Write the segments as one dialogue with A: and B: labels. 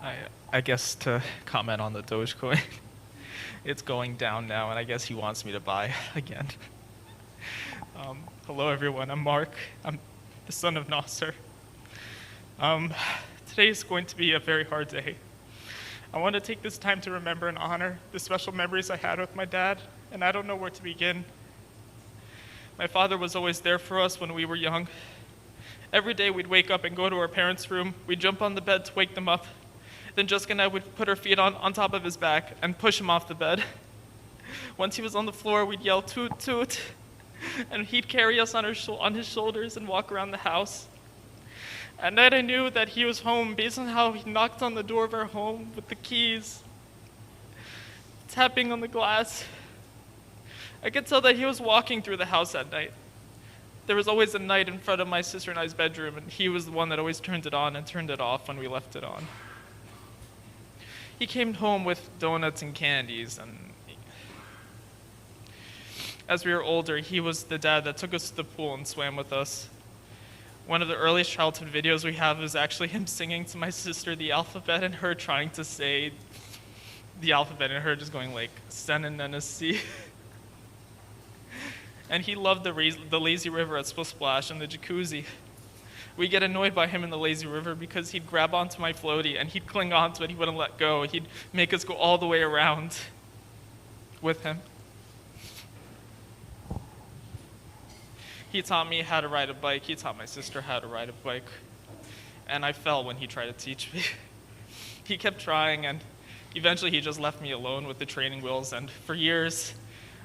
A: I I guess to comment on the Dogecoin, it's going down now, and I guess he wants me to buy again. Hello everyone, I'm Mark. I'm the son of Nasser. Um, Today is going to be a very hard day. I want to take this time to remember and honor the special memories I had with my dad, and I don't know where to begin. My father was always there for us when we were young. Every day we'd wake up and go to our parents' room. We'd jump on the bed to wake them up. Then Jessica and I would put our feet on top of his back and push him off the bed. Once he was on the floor, we'd yell, "Toot, toot," and he'd carry us on his shoulders and walk around the house. At night, I knew that he was home based on how he knocked on the door of our home with the keys, tapping on the glass. I could tell that he was walking through the house at night. There was always a light in front of my sister and I's bedroom, and he was the one that always turned it on and turned it off when we left it on. He came home with donuts and candies, and as we were older, he was the dad that took us to the pool and swam with us. One of the earliest childhood videos we have is actually him singing to my sister the alphabet and her trying to say the alphabet and her just going like, "Sen and C." And he loved the lazy river at Splash and the jacuzzi. We get annoyed by him in the lazy river because he'd grab onto my floaty and he'd cling onto it, he wouldn't let go. He'd make us go all the way around with him. He taught me how to ride a bike, he taught my sister how to ride a bike, and I fell when he tried to teach me. He kept trying, and eventually he just left me alone with the training wheels, and for years,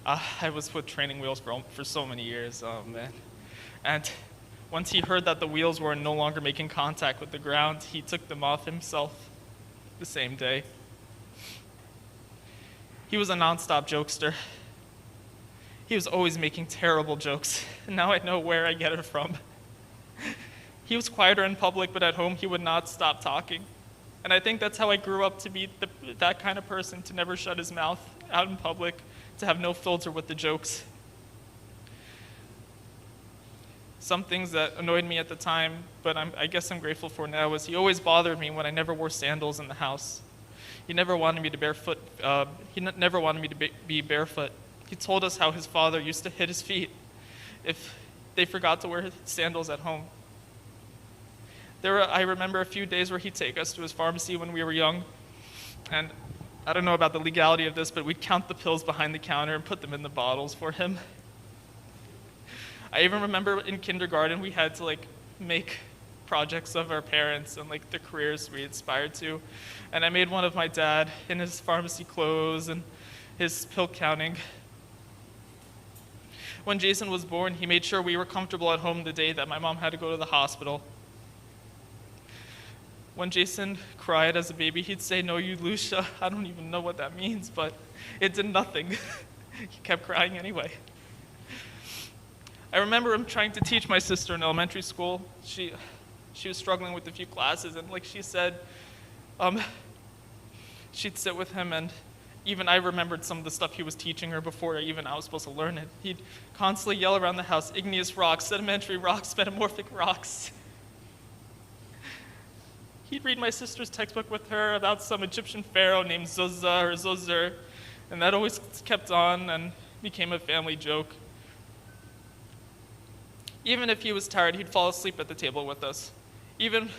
A: I was with training wheels for so many years, oh man. And once he heard that the wheels were no longer making contact with the ground, he took them off himself the same day. He was a nonstop jokester. He was always making terrible jokes, and now I know where I get it from. He was quieter in public, but at home he would not stop talking. And I think that's how I grew up to be that kind of person, to never shut his mouth out in public, to have no filter with the jokes. Some things that annoyed me at the time, but I guess I'm grateful for now, was he always bothered me when I never wore sandals in the house. He never wanted me to never wanted me to be barefoot. He told us how his father used to hit his feet if they forgot to wear sandals at home. I remember a few days where he'd take us to his pharmacy when we were young, and I don't know about the legality of this, but we'd count the pills behind the counter and put them in the bottles for him. I even remember in kindergarten we had to make projects of our parents and the careers we aspired to, and I made one of my dad in his pharmacy clothes and his pill counting. When Jason was born, he made sure we were comfortable at home the day that my mom had to go to the hospital. When Jason cried as a baby, he'd say, "No, you Lucia." I don't even know what that means, but it did nothing. He kept crying anyway. I remember him trying to teach my sister in elementary school. She was struggling with a few classes, and like she said, she'd sit with him, and even I remembered some of the stuff he was teaching her before I was supposed to learn it. He'd constantly yell around the house, "Igneous rocks, sedimentary rocks, metamorphic rocks." He'd read my sister's textbook with her about some Egyptian pharaoh named Zuzza or Zozer, and that always kept on and became a family joke. Even if he was tired, he'd fall asleep at the table with us. Even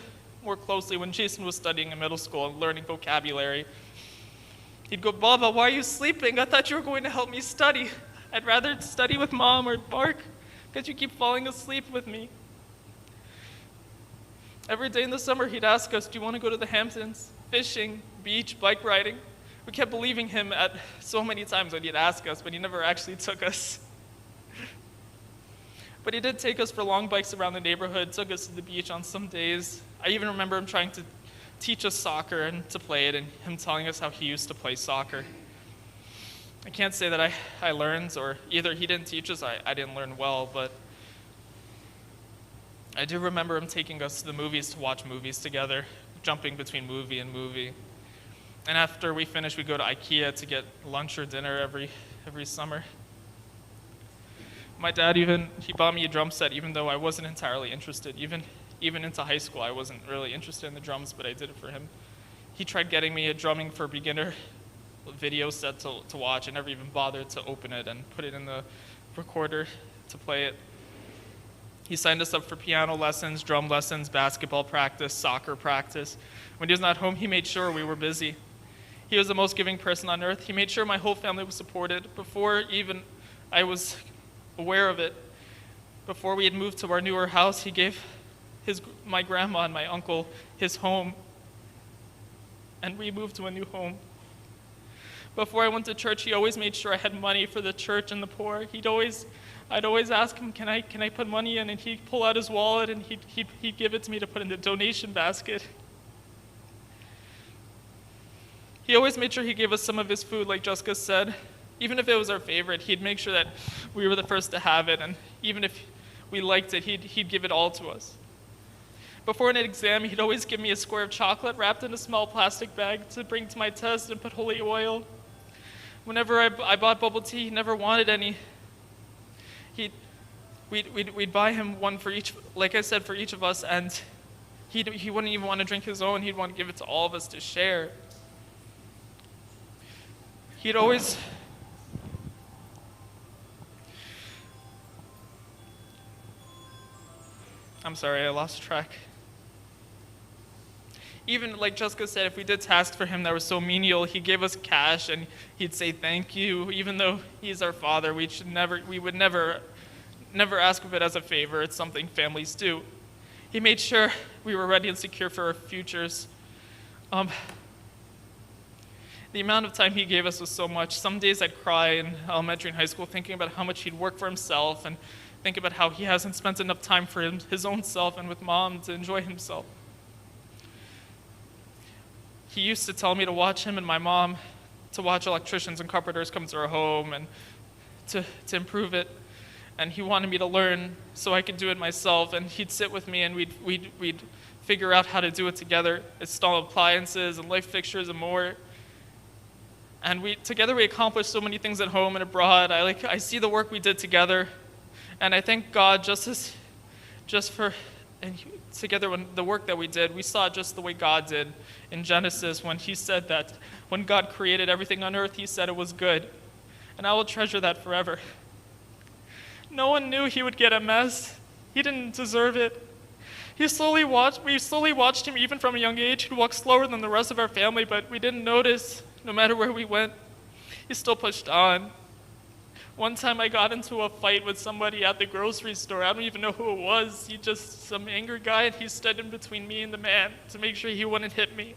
A: more closely, when Jason was studying in middle school and learning vocabulary, he'd go, "Baba, why are you sleeping? I thought you were going to help me study. I'd rather study with Mom or Mark because you keep falling asleep with me." Every day in the summer, he'd ask us, "Do you want to go to the Hamptons? Fishing, beach, bike riding?" We kept believing him at so many times when he'd ask us, but he never actually took us. But he did take us for long bikes around the neighborhood, took us to the beach on some days. I even remember him trying to teach us soccer and to play it, and him telling us how he used to play soccer. I can't say that I learned, or either he didn't teach us, I didn't learn well, but I do remember him taking us to the movies to watch movies together, jumping between movie and movie. And after we finished, we'd go to IKEA to get lunch or dinner every summer. My dad he bought me a drum set even though I wasn't entirely interested. Even into high school, I wasn't really interested in the drums, but I did it for him. He tried getting me a drumming for beginner video set to watch. I never even bothered to open it and put it in the recorder to play it. He signed us up for piano lessons, drum lessons, basketball practice, soccer practice. When he was not home, he made sure we were busy. He was the most giving person on earth. He made sure my whole family was supported before even I was aware of it. Before we had moved to our newer house, he gave my grandma and my uncle his home, and we moved to a new home. Before I went to church, he always made sure I had money for the church and the poor. I'd always ask him, can I put money in? And he'd pull out his wallet and he'd give it to me to put in the donation basket. He always made sure he gave us some of his food, like Jessica said. Even if it was our favorite, he'd make sure that we were the first to have it. And even if we liked it, he'd give it all to us. Before an exam, he'd always give me a square of chocolate wrapped in a small plastic bag to bring to my test and put holy oil. Whenever I bought bubble tea, he never wanted any. We'd buy him one for each, like I said, for each of us, and he wouldn't even want to drink his own. He'd want to give it to all of us to share. He'd always... I'm sorry, I lost track. Even like Jessica said, if we did tasks for him that were so menial, he gave us cash and he'd say thank you. Even though he's our father, we would never ask of it as a favor. It's something families do. He made sure we were ready and secure for our futures. The amount of time he gave us was so much. Some days I'd cry in elementary and high school thinking about how much he'd work for himself and think about how he hasn't spent enough time for his own self and with Mom to enjoy himself. He used to tell me to watch him and my mom, to watch electricians and carpenters come to our home and to improve it. And he wanted me to learn so I could do it myself. And he'd sit with me and we'd figure out how to do it together, install appliances and light fixtures and more. And together we accomplished so many things at home and abroad. I see the work we did together, and I thank God together when the work that we did, we saw it just the way God did in Genesis when he said that when God created everything on earth, he said it was good. And I will treasure that forever. No one knew he would get a mess. He didn't deserve it. We slowly watched him even from a young age. He'd walk slower than the rest of our family, but we didn't notice. No matter where we went, he still pushed on. One time I got into a fight with somebody at the grocery store. I don't even know who it was. Some angry guy, and he stood in between me and the man to make sure he wouldn't hit me.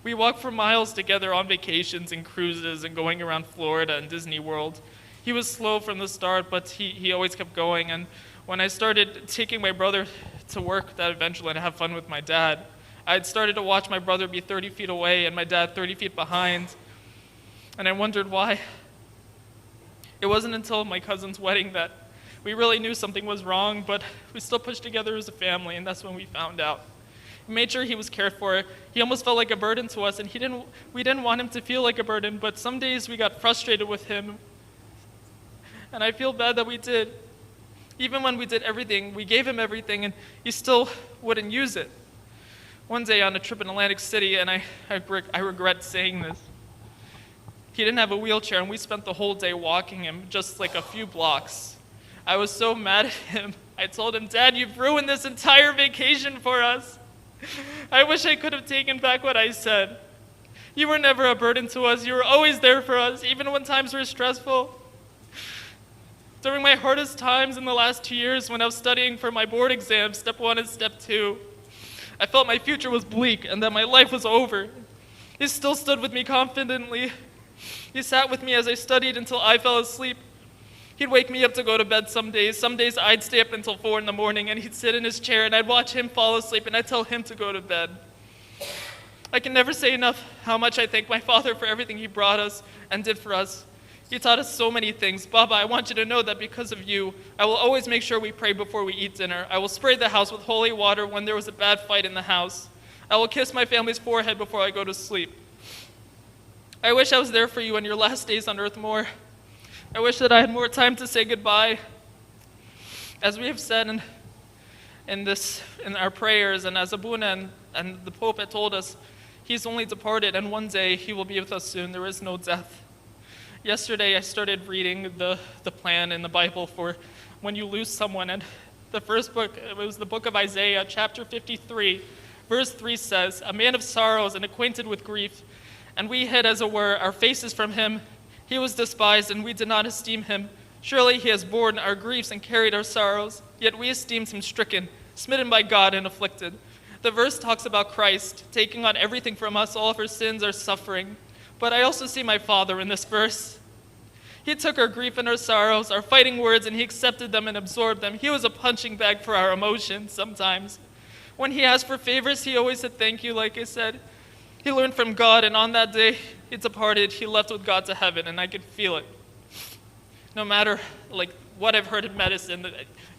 A: We walked for miles together on vacations and cruises and going around Florida and Disney World. He was slow from the start, but he always kept going. And when I started taking my brother to work that eventually and have fun with my dad, I'd started to watch my brother be 30 feet away and my dad 30 feet behind. And I wondered why. It wasn't until my cousin's wedding that we really knew something was wrong, but we still pushed together as a family, and that's when we found out. We made sure he was cared for. He almost felt like a burden to us, and we didn't want him to feel like a burden, but some days we got frustrated with him, and I feel bad that we did. Even when we did everything, we gave him everything, and he still wouldn't use it. One day on a trip in Atlantic City, and I regret saying this, he didn't have a wheelchair, and we spent the whole day walking him just like a few blocks. I was so mad at him. I told him, "Dad, you've ruined this entire vacation for us." I wish I could have taken back what I said. You were never a burden to us. You were always there for us, even when times were stressful. During my hardest times in the last 2 years when I was studying for my board exams, step 1 and step 2, I felt my future was bleak and that my life was over. He still stood with me confidently. He sat with me as I studied until I fell asleep. He'd wake me up to go to bed some days. Some days I'd stay up until 4 in the morning, and he'd sit in his chair and I'd watch him fall asleep and I'd tell him to go to bed. I can never say enough how much I thank my father for everything he brought us and did for us. He taught us so many things. Baba, I want you to know that because of you, I will always make sure we pray before we eat dinner. I will spray the house with holy water when there was a bad fight in the house. I will kiss my family's forehead before I go to sleep. I wish I was there for you on your last days on earth more. I wish that I had more time to say goodbye. As we have said, and in our prayers, and as Abuna and the Pope had told us, he's only departed, and one day he will be with us soon. There is no death. Yesterday I started reading the plan in the Bible for when you lose someone, and the first book, it was the book of Isaiah, chapter 53, verse 3 says, "A man of sorrows and acquainted with grief, and we hid, as it were, our faces from him. He was despised, and we did not esteem him. Surely he has borne our griefs and carried our sorrows, yet we esteemed him stricken, smitten by God, and afflicted." The verse talks about Christ taking on everything from us, all of our sins, our suffering. But I also see my Father in this verse. He took our grief and our sorrows, our fighting words, and he accepted them and absorbed them. He was a punching bag for our emotions sometimes. When he asked for favors, he always said thank you, like I said. He learned from God, and on that day he departed. He left with God to heaven, and I could feel it. No matter what I've heard in medicine,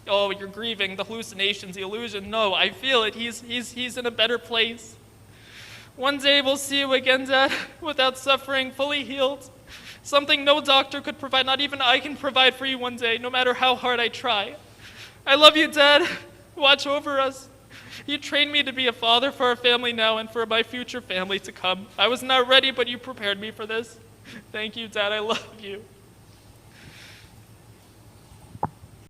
A: oh, you're grieving, the hallucinations, the illusion. No, I feel it. He's in a better place. One day we'll see you again, Dad, without suffering, fully healed. Something no doctor could provide, not even I can provide for you one day, no matter how hard I try. I love you, Dad. Watch over us. You trained me to be a father for our family now and for my future family to come. I was not ready, but you prepared me for this. Thank you, Dad. I love you.